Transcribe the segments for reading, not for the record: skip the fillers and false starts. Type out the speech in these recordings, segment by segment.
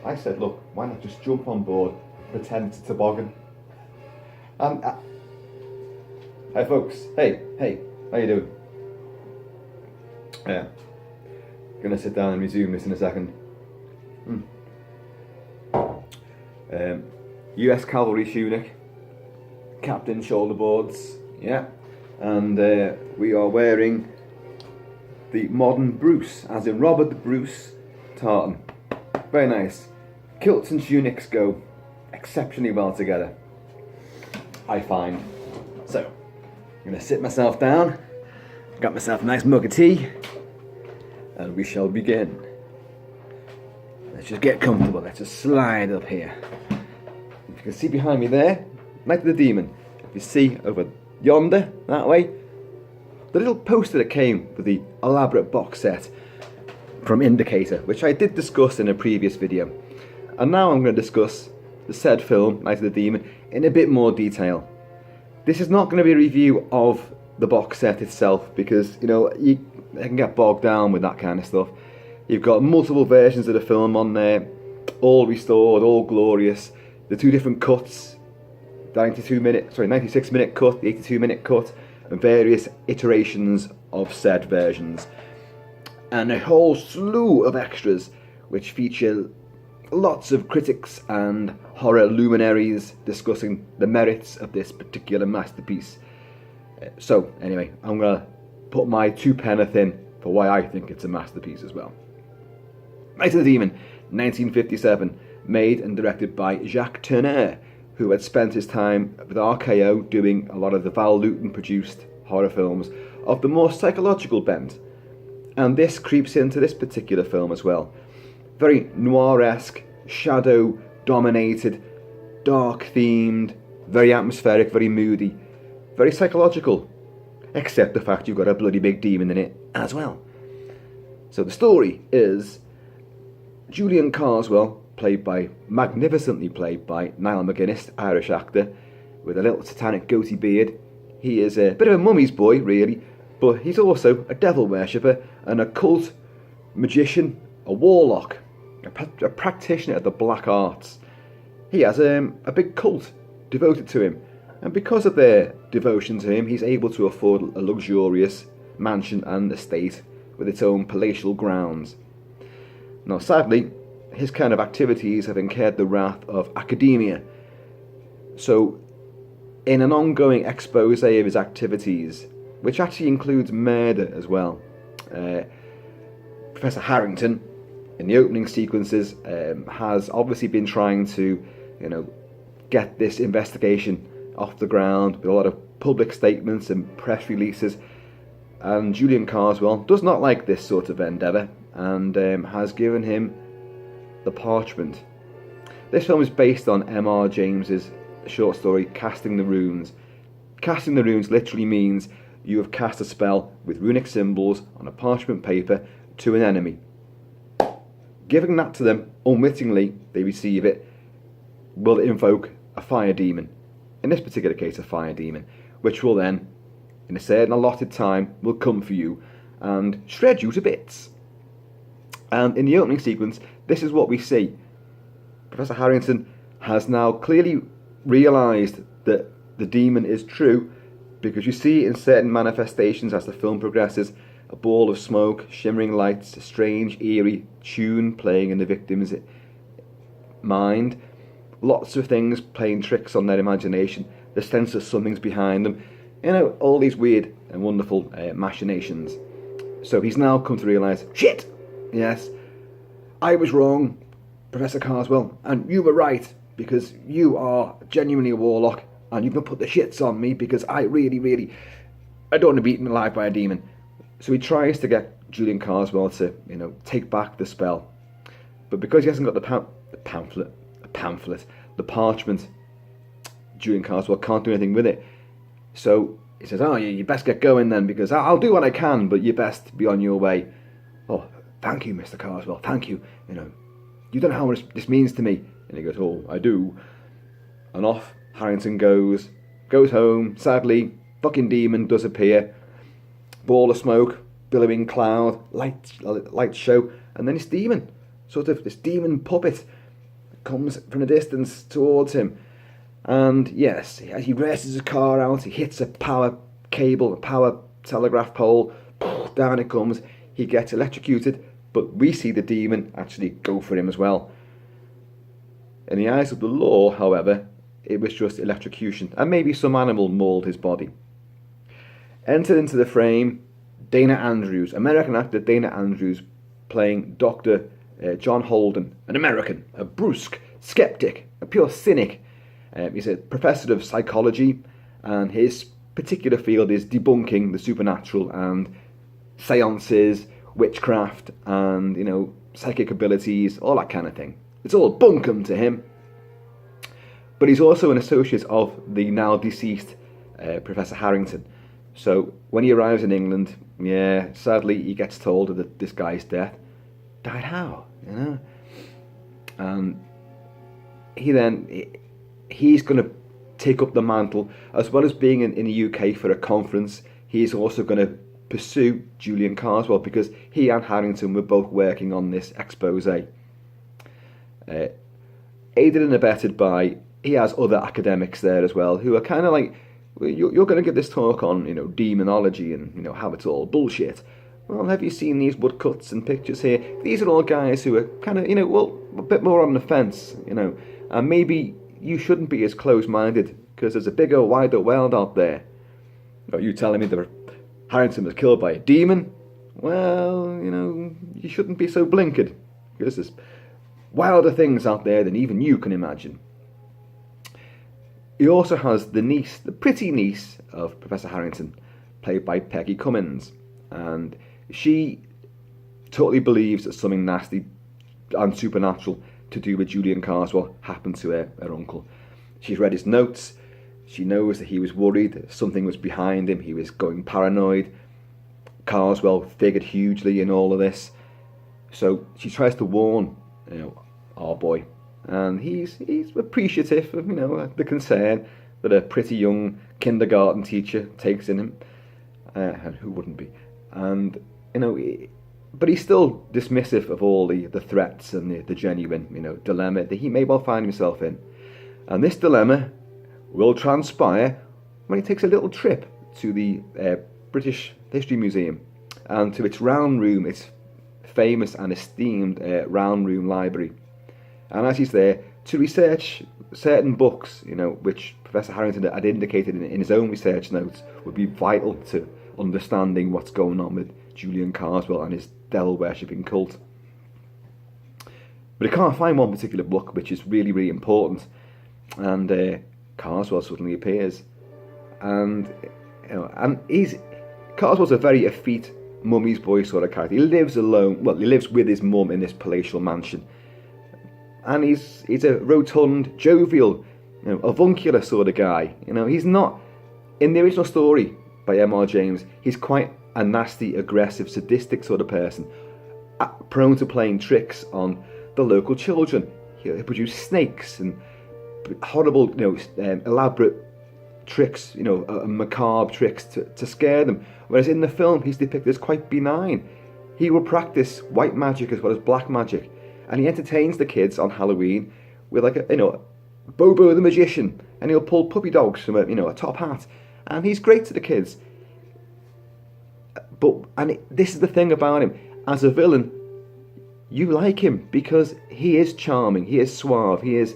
I said, look, why not just jump on board, pretend it's a toboggan? And hey folks, hey, how you doing? Yeah, gonna sit down and resume this in a second. US cavalry tunic, captain shoulder boards, yeah, and we are wearing the modern Bruce, as in Robert the Bruce tartan. Very nice. Kilts and tunics go exceptionally well together, I find. So, I'm going to sit myself down, got myself a nice mug of tea, and we shall begin. Let's just get comfortable, let's just slide up here. If you can see behind me there, Night of the Demon. If you see over yonder, that way, the little poster that came with the elaborate box set from Indicator, which I did discuss in a previous video. And now I'm going to discuss the said film, Night of the Demon, in a bit more detail. This is not going to be a review of the box set itself, because, you know, you can get bogged down with that kind of stuff. You've got multiple versions of the film on there, all restored, all glorious. The two different cuts, 96-minute cut, the 82-minute cut, and various iterations of said versions. And a whole slew of extras which feature lots of critics and horror luminaries discussing the merits of this particular masterpiece. So, anyway, I'm going to put my 2 penneth in for why I think it's a masterpiece as well. Night of the Demon, 1957, made and directed by Jacques Tourneur, who had spent his time with RKO doing a lot of the Val Lewton produced horror films of the more psychological bent. And this creeps into this particular film as well. Very noir-esque, shadow-dominated, dark-themed, very atmospheric, very moody, very psychological, except the fact you've got a bloody big demon in it as well. So the story is Julian Carswell, magnificently played by Niall McGuinness, Irish actor, with a little satanic goatee beard. He is a bit of a mummy's boy, really, but he's also a devil worshipper, an occult magician, a warlock, a practitioner of the black arts. He has a big cult devoted to him, and because of their devotion to him, he's able to afford a luxurious mansion and estate with its own palatial grounds. Now, sadly, his kind of activities have incurred the wrath of academia. So, in an ongoing expose of his activities, which actually includes murder as well, Professor Harrington, in the opening sequences, has obviously been trying to, get this investigation off the ground with a lot of public statements and press releases. And Julian Carswell does not like this sort of endeavour and has given him the parchment. This film is based on M.R. James's short story Casting the Runes. Casting the Runes literally means you have cast a spell with runic symbols on a parchment paper to an enemy. Giving that to them, unwittingly they receive it, will invoke a fire demon. In this particular case, a fire demon, which will then, in a certain allotted time, will come for you and shred you to bits. And in the opening sequence, this is what we see. Professor Harrington has now clearly realised that the demon is true, because you see in certain manifestations as the film progresses, a ball of smoke, shimmering lights, a strange, eerie tune playing in the victim's mind, lots of things playing tricks on their imagination, the sense that something's behind them, all these weird and wonderful machinations. So he's now come to realise, shit, yes, I was wrong, Professor Carswell, and you were right, because you are genuinely a warlock, and you've not put the shits on me, because I really, I don't want to be eaten alive by a demon. So he tries to get Julian Carswell to, take back the spell. But because he hasn't got the parchment, Julian Carswell can't do anything with it. So he says, you best get going then, because I'll do what I can, but you best be on your way. Oh, thank you, Mr. Carswell, thank you. You don't know how much this means to me. And he goes, oh, I do. And off Harrington goes home. Sadly, fucking demon does appear. Ball of smoke, billowing cloud, light show, and then it's demon. sort of this demon puppet comes from a distance towards him. And yes, as he races his car out, he hits a power cable, a power telegraph pole, down it comes, he gets electrocuted, but we see the demon actually go for him as well. In the eyes of the law, however, it was just electrocution, and maybe some animal mauled his body. Entered into the frame, Dana Andrews, American actor Dana Andrews, playing Dr. John Holden, an American, a brusque skeptic, a pure cynic. He's a professor of psychology, and his particular field is debunking the supernatural and seances, witchcraft, and, you know, psychic abilities, all that kind of thing. It's all bunkum to him. But he's also an associate of the now deceased Professor Harrington. So when he arrives in England, yeah, sadly he gets told that this guy's death. Died how? You know? And he's going to take up the mantle, as well as being in the UK for a conference. He's also going to pursue Julian Carswell, because he and Harrington were both working on this expose. Aided and abetted by, he has other academics there as well, who are kind of like, you're going to give this talk on, you know, demonology and, you know, how it's all bullshit. Well, have you seen these woodcuts and pictures here? These are all guys who are kind of, you know, well, a bit more on the fence, you know, and maybe you shouldn't be as close-minded, because there's a bigger, wider world out there. Are you telling me that Harrington was killed by a demon? Well, you know, you shouldn't be so blinkered, because there's wilder things out there than even you can imagine. He also has the niece, the pretty niece of Professor Harrington, played by Peggy Cummins, and she totally believes that something nasty and supernatural to do with Julian Carswell happened to her uncle. She's read his notes. She knows that he was worried that something was behind him. He was going paranoid. Carswell figured hugely in all of this. So she tries to warn, you know, our boy. And he's appreciative of, you know, the concern that a pretty young kindergarten teacher takes in him. And who wouldn't be? And, you know, but he's still dismissive of all the threats and the genuine, you know, dilemma that he may well find himself in. And this dilemma will transpire when he takes a little trip to the British History Museum and to its round room, its famous and esteemed round room library. And as he's there, to research certain books, you know, which Professor Harrington had indicated in his own research notes would be vital to understanding what's going on with Julian Carswell and his devil-worshipping cult. But he can't find one particular book which is really, really important. And Carswell suddenly appears. And, you know, and Carswell's a very effete mummy's boy sort of character. He lives alone, well, he lives with his mum in this palatial mansion. And he's a rotund, jovial, you know, avuncular sort of guy. You know, he's not, in the original story by M.R. James, he's quite a nasty, aggressive, sadistic sort of person, prone to playing tricks on the local children. He'll produce snakes and horrible, you know, elaborate tricks, you know, macabre tricks to scare them. Whereas in the film, he's depicted as quite benign. He will practice white magic as well as black magic. And he entertains the kids on Halloween with, like, a, you know, Bobo the Magician, and he'll pull puppy dogs from a, you know, a top hat, and he's great to the kids. But this is the thing about him: as a villain, you like him because he is charming, he is suave, he is,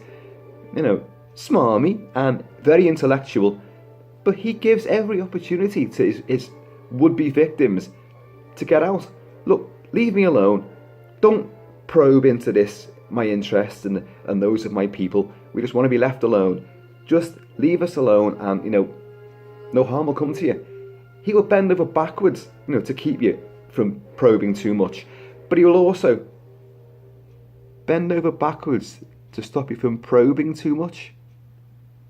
you know, smarmy and very intellectual. But he gives every opportunity to his would-be victims to get out. Look, leave me alone. Don't probe into this, my interests and those of my people. We just want to be left alone. Just leave us alone, and, you know, no harm will come to you. He will bend over backwards, you know, to keep you from probing too much, but he will also bend over backwards to stop you from probing too much.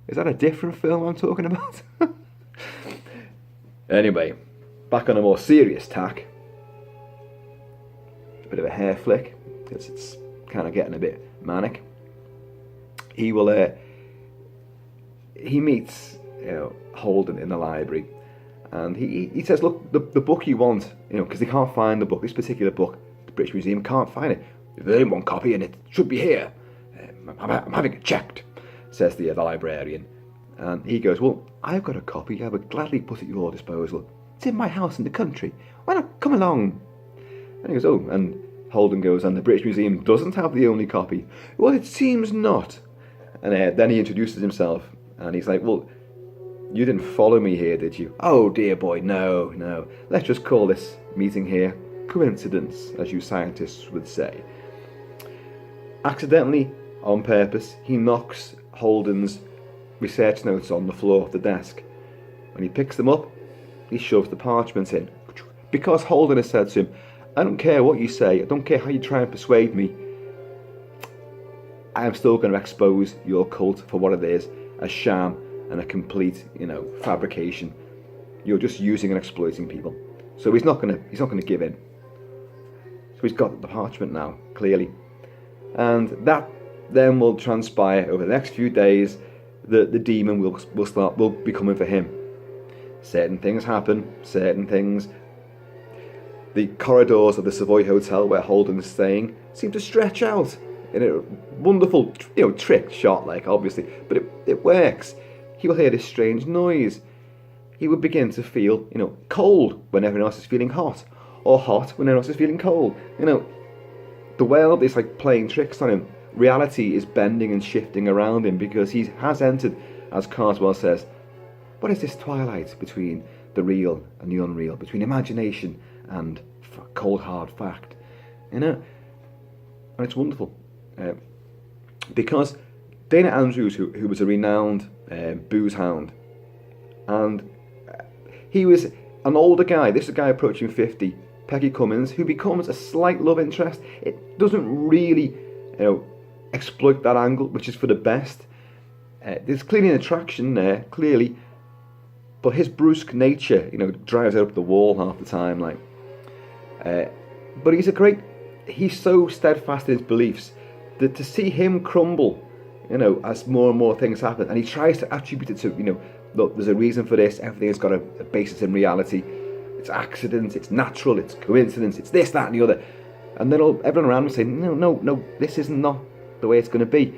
Is that a different film I'm talking about? Anyway, back on a more serious tack. A bit of a hair flick, because it's kind of getting a bit manic. He meets, you know, Holden in the library, and he says, look, the book you want, you know, because they can't find the book, this particular book, the British Museum can't find it. There's only one copy and it should be here. I'm having it checked, says the librarian. And he goes, well, I've got a copy. I would gladly put it at your disposal. It's in my house in the country. Why not come along? And he goes, oh, and Holden goes, and the British Museum doesn't have the only copy. Well, it seems not. And then he introduces himself, and he's like, well, you didn't follow me here, did you? Oh, dear boy, no. Let's just call this meeting here coincidence, as you scientists would say. Accidentally, on purpose, he knocks Holden's research notes on the floor of the desk. When he picks them up, he shoves the parchment in. Because Holden has said to him, I don't care what you say, I don't care how you try and persuade me, I am still going to expose your cult for what it is, a sham and a complete, fabrication. You're just using and exploiting people. So he's not going to give in. So he's got the parchment now, clearly. And that then will transpire over the next few days that the demon will be coming for him. Certain things happen, the corridors of the Savoy Hotel where Holden is staying seem to stretch out in a wonderful, trick shot, obviously, but it works. He will hear this strange noise. He will begin to feel, cold when everyone else is feeling hot, or hot when everyone else is feeling cold. The world is playing tricks on him. Reality is bending and shifting around him because he has entered, as Carswell says, what is this twilight between the real and the unreal, between imagination and cold hard fact, and it's wonderful because Dana Andrews, who was a renowned booze hound, and he was an older guy. This is a guy approaching 50, Peggy Cummins, who becomes a slight love interest. It doesn't really, exploit that angle, which is for the best. There's clearly an attraction there, clearly, but his brusque nature, drives out up the wall half the time, but he's so steadfast in his beliefs that to see him crumble, as more and more things happen, and he tries to attribute it to, look, there's a reason for this, everything has got a basis in reality, it's accident, it's natural, it's coincidence, it's this, that and the other, and then everyone around him say, no, this is not the way it's going to be.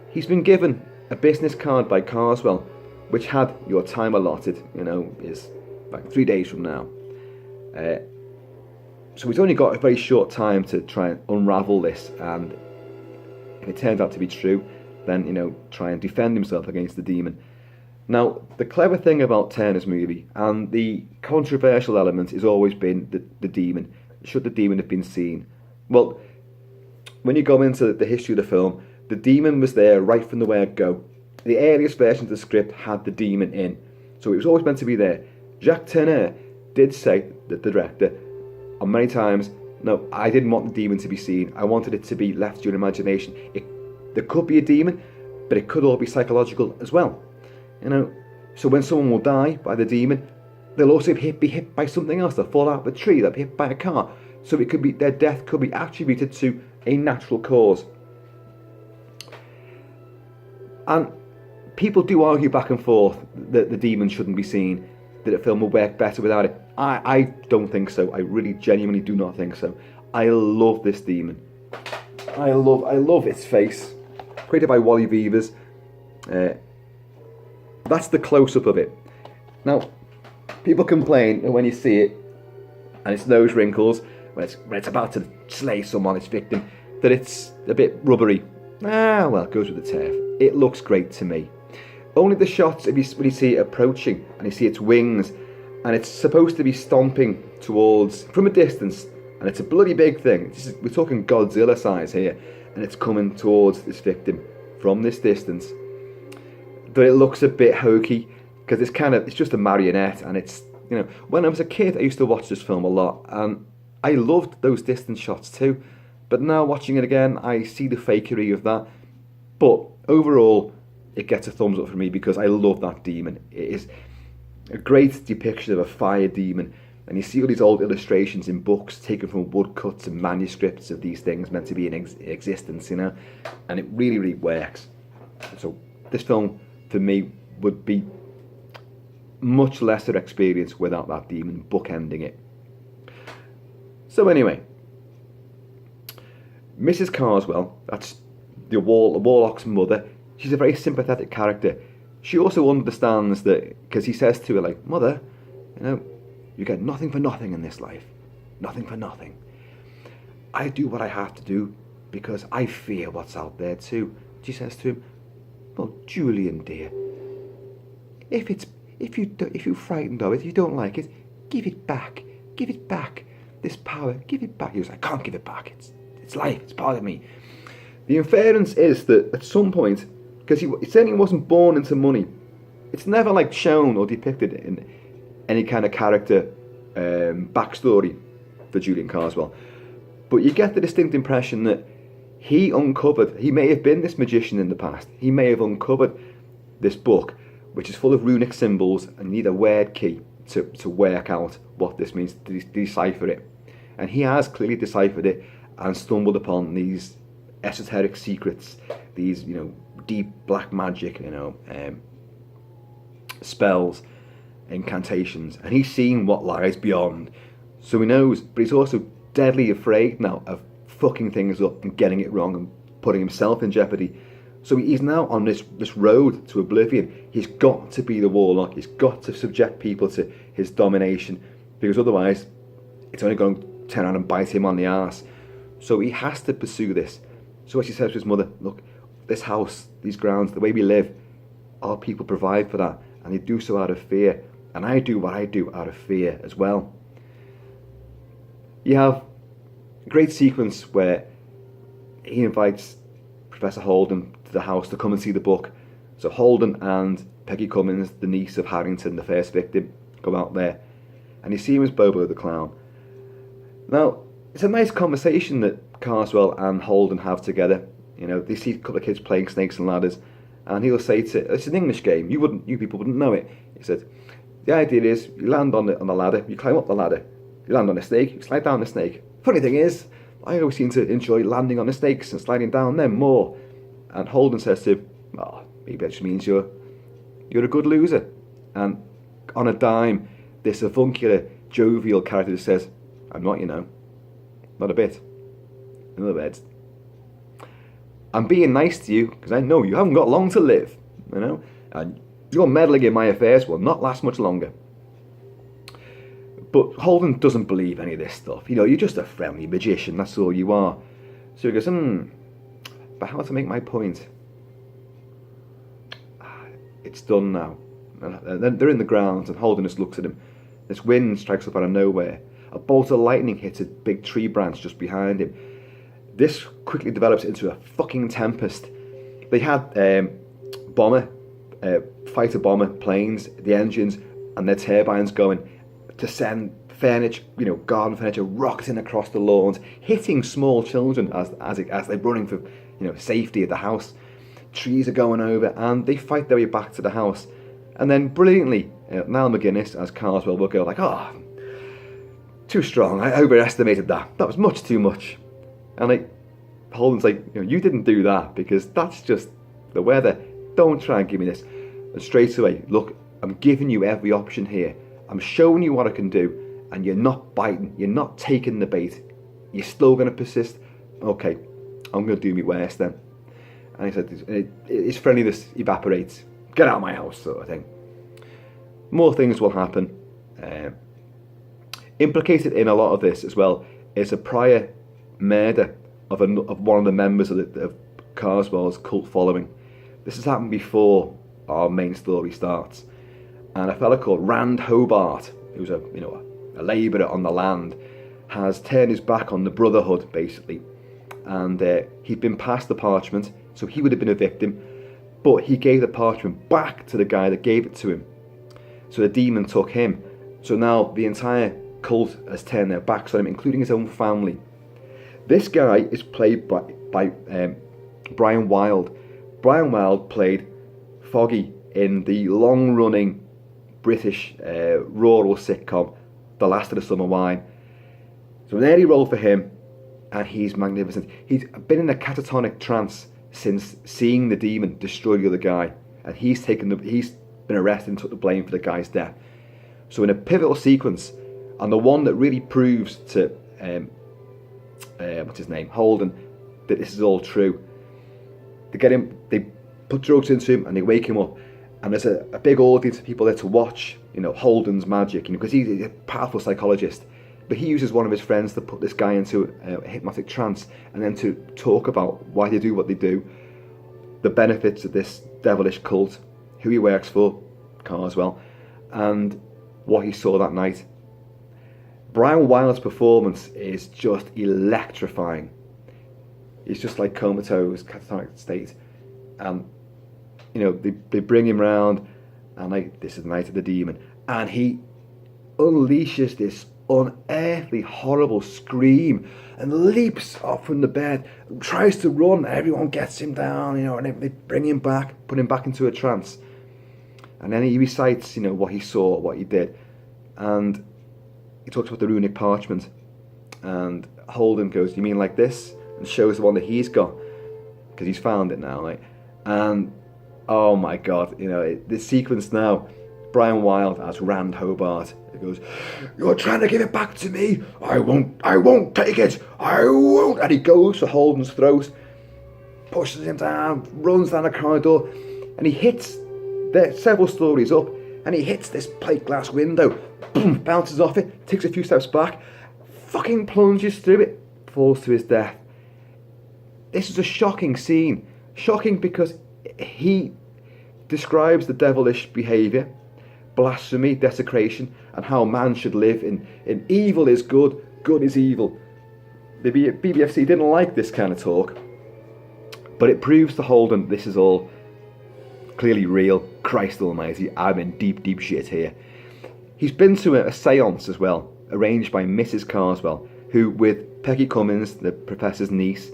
He's been given a business card by Carswell, which had your time allotted, is 3 days from now. So he's only got a very short time to try and unravel this, and if it turns out to be true, then, try and defend himself against the demon. Now, the clever thing about Turner's movie, and the controversial element, has always been the demon. Should the demon have been seen? Well, when you go into the history of the film, the demon was there right from the word go. The earliest version of the script had the demon in, so it was always meant to be there. Jacques Tourneur did say, that the director, on many times, no, I didn't want the demon to be seen. I wanted it to be left to your imagination. There could be a demon, but it could all be psychological as well. So when someone will die by the demon, they'll also be hit by something else. They'll fall out of a tree. They'll be hit by a car. So it could be their death could be attributed to a natural cause. And people do argue back and forth that the demon shouldn't be seen, that a film will work better without it. I don't think so. I really genuinely do not think so. I love this demon. I love its face. Created by Wally Vivers. That's the close-up of it. Now, people complain when you see it, and its nose wrinkles, when it's about to slay someone, its victim, that it's a bit rubbery. Well, it goes with the turf. It looks great to me. Only the shots when you see it approaching, and you see its wings, and it's supposed to be stomping towards, from a distance, and it's a bloody big thing. We're talking Godzilla size here, and it's coming towards this victim from this distance. But it looks a bit hokey, because it's just a marionette, and it's, when I was a kid, I used to watch this film a lot, and I loved those distance shots too. But now watching it again, I see the fakery of that. But overall, it gets a thumbs up for me because I love that demon. It is a great depiction of a fire demon. And you see all these old illustrations in books taken from woodcuts and manuscripts of these things meant to be in existence, And it really, really works. So this film, for me, would be much lesser experience without that demon bookending it. So anyway, Mrs. Carswell, that's the warlock's mother, she's a very sympathetic character. She also understands that, because he says to her, like, Mother, you know, you get nothing for nothing in this life. Nothing for nothing. I do what I have to do because I fear what's out there too. She says to him, well, Julian, dear, if you're frightened of it, if you don't like it, give it back. Give it back. This power, give it back. He was like, I can't give it back. It's life. It's part of me. The inference is that at some point, because he certainly wasn't born into money, it's never like shown or depicted in any kind of character backstory for Julian Carswell. But you get the distinct impression that he may have been this magician in the past. He may have uncovered this book, which is full of runic symbols, and you need a word key to work out what this means, to decipher it. And he has clearly deciphered it and stumbled upon these esoteric secrets, these, you know, deep black magic, you know, spells, incantations, and he's seen what lies beyond. So he knows, but he's also deadly afraid now of fucking things up and getting it wrong and putting himself in jeopardy. So he's now on this road to oblivion. He's got to be the warlock. He's got to subject people to his domination, because otherwise it's only going to turn around and bite him on the arse. So he has to pursue this. So as he says to his mother, look, this house, these grounds, the way we live, our people provide for that, and they do so out of fear. And I do what I do out of fear as well. You have a great sequence where he invites Professor Holden to the house to come and see the book. So Holden and Peggy Cummins, the niece of Harrington, the first victim, go out there, and you see him as Bobo the Clown. Now, it's a nice conversation that Carswell and Holden have together. You know, they see a couple of kids playing snakes and ladders, and he'll say it's an English game. You people wouldn't know it. He said, the idea is you land on the ladder, you climb up the ladder, you land on a snake, you slide down the snake. Funny thing is, I always seem to enjoy landing on the snakes and sliding down them more. And Holden says to him, oh, maybe that just means you're a good loser. And on a dime, this avuncular, jovial character just says, I'm not, you know. Not a bit. In other words, I'm being nice to you because I know you haven't got long to live, you know. And your meddling in my affairs will not last much longer. But Holden doesn't believe any of this stuff. You know, you're just a friendly magician, that's all you are. So he goes, but how to make my point? It's done now. And then they're in the grounds, and Holden just looks at him. This wind strikes up out of nowhere. A bolt of lightning hits a big tree branch just behind him. This quickly develops into a fucking tempest. They had fighter bomber planes, the engines and their turbines going to send furniture, you know, garden furniture rocketing across the lawns, hitting small children as they're running for, you know, safety at the house. Trees are going over, and they fight their way back to the house. And then brilliantly, Niall McGuinness, as Carswell, will go like, oh, too strong, I overestimated that. That was much too much. And like, Holden's like, you know, you didn't do that because that's just the weather. Don't try and give me this. And straight away, look, I'm giving you every option here. I'm showing you what I can do, and you're not biting. You're not taking the bait. You're still going to persist. Okay, I'm going to do my worst then. And he said, his friendliness evaporates. Get out of my house, sort of thing. More things will happen. Implicated in a lot of this as well is a prior murder of one of the members of Carswell's cult following. This has happened before our main story starts. And a fella called Rand Hobart, who's a labourer on the land, has turned his back on the Brotherhood, basically. And he'd been passed the parchment, so he would have been a victim, but he gave the parchment back to the guy that gave it to him. So the demon took him. So now the entire cult has turned their backs on him, including his own family. This guy is played by Brian Wilde. Brian Wilde played Foggy in the long-running British rural sitcom The Last of the Summer Wine. So an early role for him, and he's magnificent. He's been in a catatonic trance since seeing the demon destroy the other guy, and he's been arrested and took the blame for the guy's death. So in a pivotal sequence, and the one that really proves to what's his name, Holden, that this is all true. They get him, they put drugs into him, and they wake him up. And there's a big audience of people there to watch, Holden's magic, because he's a powerful psychologist. But he uses one of his friends to put this guy into a hypnotic trance, and then to talk about why they do what they do, the benefits of this devilish cult, who he works for, Carswell, and what he saw that night. Brian Wilde's performance is just electrifying. He's just like comatose, catatonic state, and they bring him round, and this is the night of the demon, and he unleashes this unearthly, horrible scream and leaps up from the bed, tries to run. Everyone gets him down, and they bring him back, put him back into a trance, and then he recites, what he saw, what he did, and he talks about the runic parchment, and Holden goes, "You mean like this?" and shows the one that he's got, because he's found it now, and oh my God, this sequence now, Brian Wilde as Rand Hobart, he goes, "You're trying to give it back to me. I won't take it. I won't." And he goes for Holden's throat, pushes him down, runs down a corridor, and he hits, they're several stories up, and he hits this plate glass window, boom, bounces off it, takes a few steps back, fucking plunges through it, falls to his death. This is a shocking scene. Shocking because he describes the devilish behaviour, blasphemy, desecration, and how man should live in evil is good, good is evil. The BBFC didn't like this kind of talk, but it proves to Holden this is all clearly real. Christ almighty, I'm in deep, deep shit here. He's been to a seance as well, arranged by Mrs. Carswell, who, with Peggy Cummins, the professor's niece,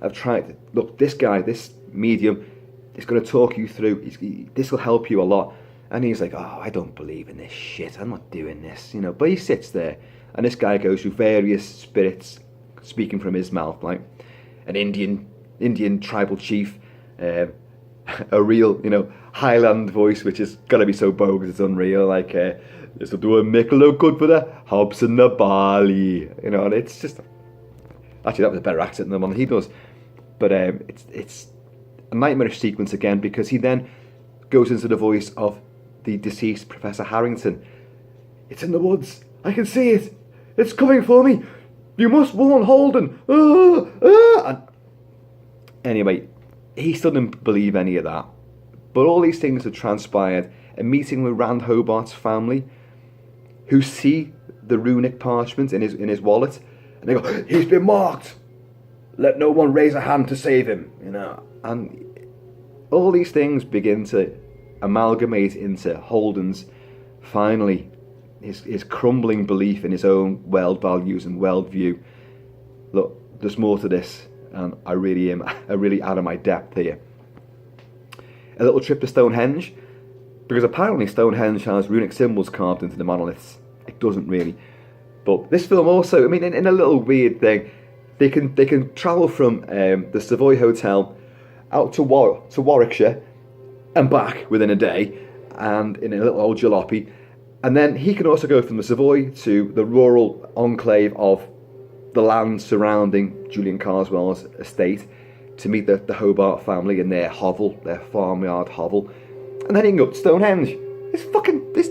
have tried to, look, this guy, this medium, is going to talk you through, this will help you a lot. And he's like, "Oh, I don't believe in this shit, I'm not doing this," But he sits there, and this guy goes through various spirits, speaking from his mouth, like an Indian tribal chief, a real, Highland voice, which is got to be so bogus it's unreal, like, "This will do a mickle look good for the hobs and the barley," and it's just, actually that was a better accent than the one he does, but it's a nightmarish sequence again, because he then goes into the voice of the deceased Professor Harrington. "It's in the woods, I can see it, it's coming for me, you must warn Holden." And anyway, he still didn't believe any of that, but all these things have transpired. A meeting with Rand Hobart's family, who see the runic parchment in his wallet, and they go, "He's been marked, let no one raise a hand to save him," and all these things begin to amalgamate into Holden's, finally, his crumbling belief in his own world values and world view. Look, there's more to this, and I really out of my depth here. A little trip to Stonehenge, because apparently Stonehenge has runic symbols carved into the monoliths. It doesn't really. But this film also, in a little weird thing, they can travel from the Savoy Hotel out to Warwickshire and back within a day, and in a little old jalopy, and then he can also go from the Savoy to the rural enclave of the land surrounding Julian Carswell's estate to meet the Hobart family in their hovel, their farmyard hovel, and then he can go up to Stonehenge.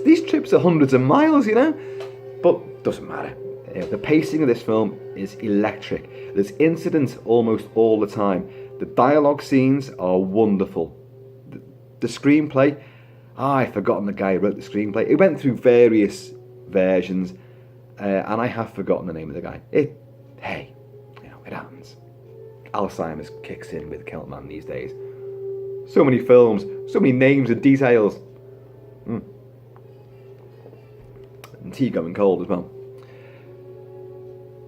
These trips are hundreds of miles, but doesn't matter. The pacing of this film is electric. There's incidents almost all the time. The dialogue scenes are wonderful. The screenplay, I've forgotten the guy who wrote the screenplay. It went through various versions, and I have forgotten the name of the guy. It happens. Alzheimer's kicks in with Kilt-Man these days. So many films, so many names and details. And tea going cold as well.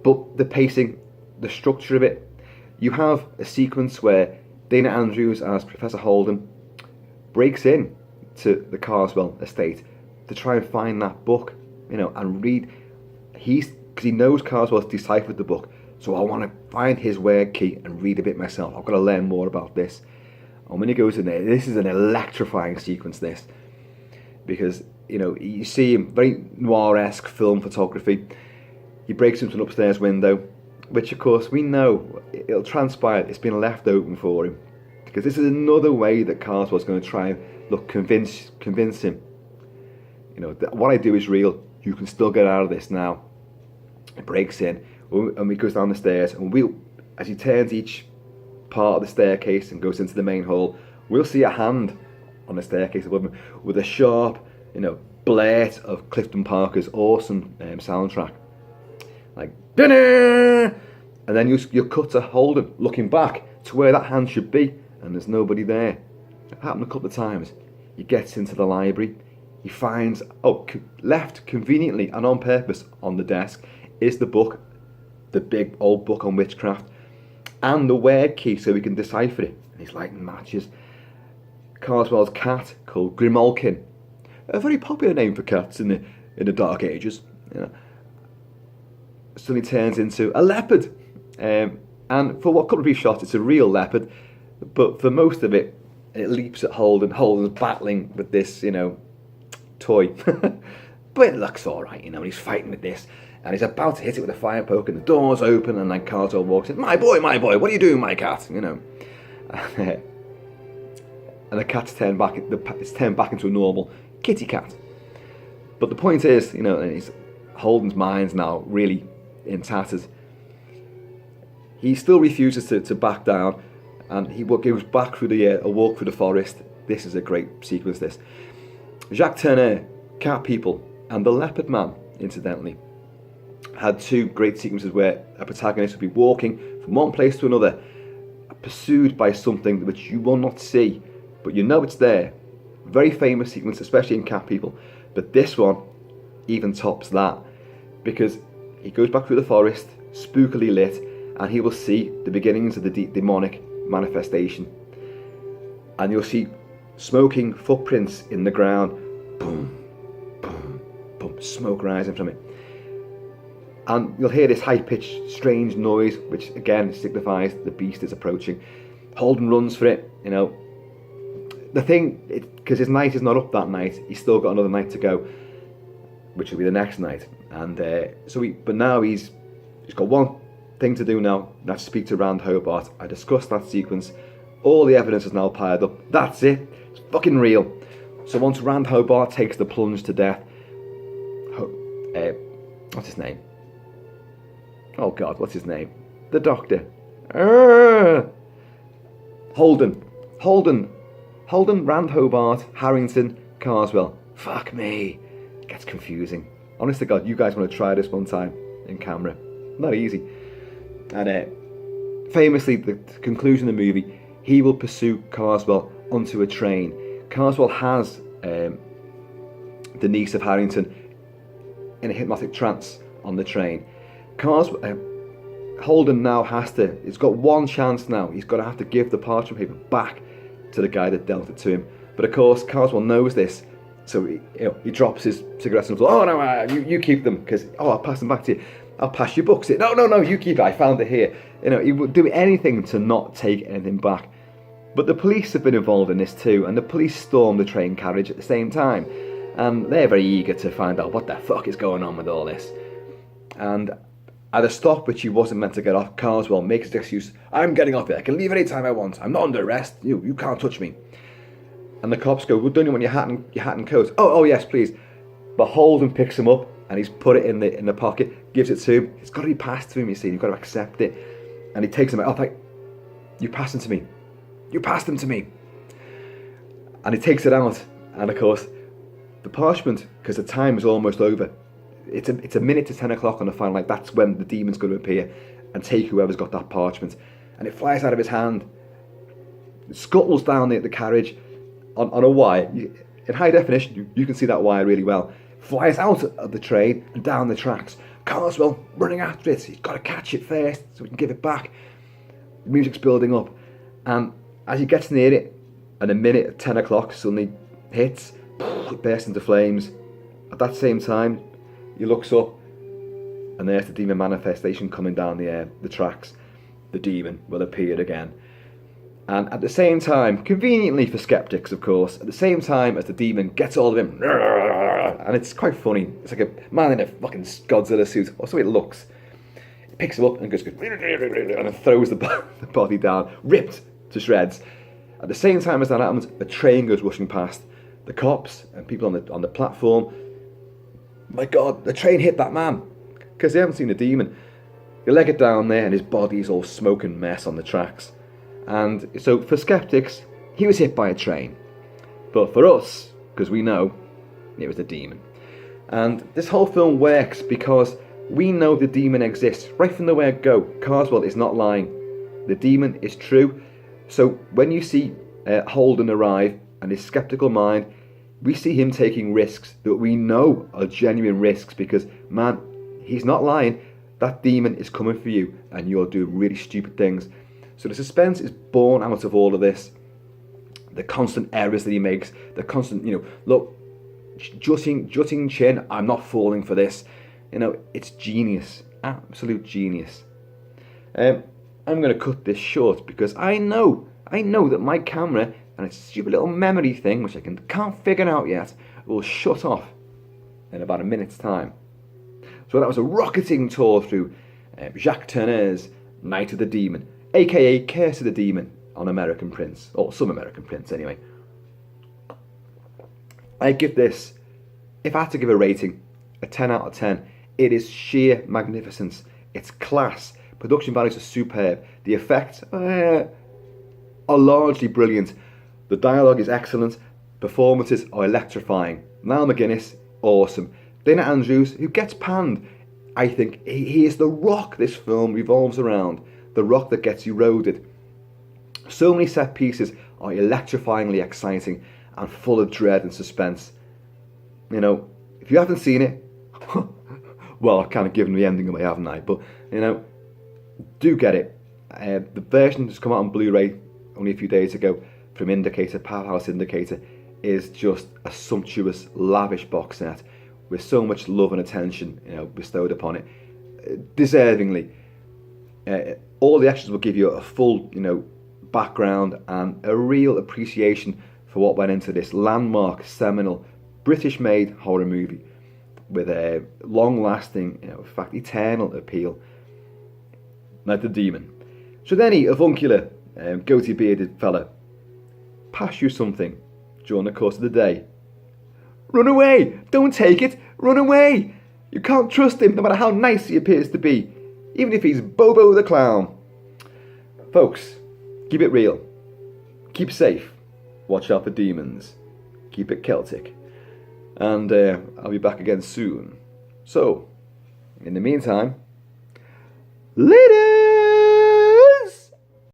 But the pacing, the structure of it, you have a sequence where Dana Andrews as Professor Holden breaks in to the Carswell estate to try and find that book, and read. Because he knows Carswell's deciphered the book, so I want to find his word key and read a bit myself. I've got to learn more about this. And when he goes in there, this is an electrifying sequence, this, because you see him, very noir-esque film photography. He breaks into an upstairs window, which of course we know it'll transpire it's been left open for him, because this is another way that Carswell's going to try and convince him, you know, that what I do is real. You can still get out of this now. It breaks in, and he goes down the stairs, and as he turns each part of the staircase and goes into the main hall, we'll see a hand on the staircase above him with a sharp, you know, blurt of Clifton Parker's awesome soundtrack, like dinner, and then you'll cut to Holden looking back to where that hand should be, and there's nobody there. It happened a couple of times. He gets into the library. He finds, left conveniently and on purpose on the desk is the book, the big old book on witchcraft, and the word key so he can decipher it. And he's lighting matches. Carswell's cat, called Grimalkin, a very popular name for cats in the Dark Ages, you know, suddenly turns into a leopard. And for what couple of brief shots, it's a real leopard, but for most of it, it leaps at Holden. Holden's battling with this, you know, toy. But it looks alright, you know, and he's fighting with this, and he's about to hit it with a fire poke, and the door's open, and like Carswell walks in, my boy, what are you doing, my cat? You know. And the cat's turned back, it's turned back into a normal kitty cat. But the point is, you know, and Holden's mind's now really in tatters. He still refuses to back down, and he goes back through a walk through the forest. This is a great sequence, this. Jacques Tourneur, Cat People, and The Leopard Man, incidentally, had two great sequences where a protagonist would be walking from one place to another, pursued by something which you will not see, but you know it's there. Very famous sequence, especially in Cat People. But this one even tops that, because he goes back through the forest, spookily lit, and he will see the beginnings of the demonic manifestation. And you'll see smoking footprints in the ground. Boom, boom, boom, smoke rising from it. And you'll hear this high-pitched, strange noise, which again signifies the beast is approaching. Holden runs for it, you know. The thing, because his night is not up that night, he's still got another night to go, which will be the next night. And but now he's got one thing to do now, and that's speak to Rand Hobart. I discussed that sequence. All the evidence is now piled up. That's it. It's fucking real. So once Rand Hobart takes the plunge to death, what's his name? Oh God, what's his name? The Doctor. Holden, Rand Hobart, Harrington, Carswell. Fuck me. It gets confusing. Honest to God, you guys want to try this one time in camera. Not easy. And famously, the conclusion of the movie, he will pursue Carswell onto a train. Carswell has the niece of Harrington in a hypnotic trance on the train. Holden now he's got one chance now. He's got to have to give the parchment paper back to the guy that dealt it to him. But of course, Carswell knows this, so he drops his cigarettes on the floor. Oh no, you keep them, because I'll pass them back to you. I'll pass your books. No, you keep it. I found it here. You know, he would do anything to not take anything back. But the police have been involved in this too, and the police storm the train carriage at the same time, and they're very eager to find out what the fuck is going on with all this. And at a stop which he wasn't meant to get off, Carswell makes his excuse. I'm getting off here. I can leave any time I want. I'm not under arrest. You can't touch me. And the cops go, well, don't you want your hat and coat? Oh yes, please. But Holden picks him up, and he's put it in the pocket, gives it to him. It's got to be passed to him, you see. You've got to accept it. And he takes him out. Oh, you passed them to me. You passed them to me. And he takes it out. And of course, the parchment, because the time is almost over, it's a minute to 10 o'clock on the final night. That's when the demon's going to appear and take whoever's got that parchment. And it flies out of his hand. It scuttles down the carriage on a wire. In high definition, you can see that wire really well. Flies out of the train and down the tracks. Carswell running after it. He's got to catch it first so he can give it back. The music's building up. And as he gets near it, and a minute at 10 o'clock suddenly hits, it bursts into flames. At that same time, he looks up, and there's the demon manifestation coming down the tracks. The demon will appear again. And at the same time, conveniently for skeptics, of course, at the same time as the demon gets hold of him, and it's quite funny. It's like a man in a fucking Godzilla suit, or so it looks. picks him up and goes and throws the body down, ripped to shreds. At the same time as that happens, a train goes rushing past. The cops and people on the platform, my God, the train hit that man, because they haven't seen the demon. They leg it down there and his body's all smoke and mess on the tracks. And so for skeptics, he was hit by a train. But for us, because we know, it was the demon. And this whole film works because we know the demon exists. Right from the word go, Carswell is not lying. The demon is true. So when you see Holden arrive and his skeptical mind, we see him taking risks that we know are genuine risks because, man, he's not lying. That demon is coming for you and you're doing really stupid things. So the suspense is born out of all of this. The constant errors that he makes, the constant, look, jutting chin, I'm not falling for this. It's genius, absolute genius. I'm going to cut this short because I know that my camera and its stupid little memory thing, which I can't figure out yet, will shut off in about a minute's time. So that was a rocketing tour through Jacques Tourneur's Night of the Demon, aka Curse of the Demon on American prints, or some American prints anyway. I give this, if I had to give a rating, a 10 out of 10. It is sheer magnificence. It's class. Production values are superb. The effects are largely brilliant. The dialogue is excellent. Performances are electrifying. Niall McGuinness, awesome. Dana Andrews, who gets panned. I think he is the rock this film revolves around. The rock that gets eroded. So many set pieces are electrifyingly exciting and full of dread and suspense. If you haven't seen it, well, I've kind of given the ending away, haven't I? But, do get it. The version that's come out on Blu-ray only a few days ago from Indicator, Powerhouse Indicator, is just a sumptuous, lavish box set with so much love and attention, bestowed upon it. Deservingly. All the extras will give you a full, background and a real appreciation for what went into this landmark, seminal, British-made horror movie with a long-lasting, in fact, eternal appeal. Like the demon. Should any avuncular, goatee-bearded fella pass you something during the course of the day, run away! Don't take it! Run away! You can't trust him no matter how nice he appears to be, even if he's Bobo the Clown. Folks, keep it real. Keep safe. Watch out for demons. Keep it Celtic. And I'll be back again soon. So, in the meantime, later!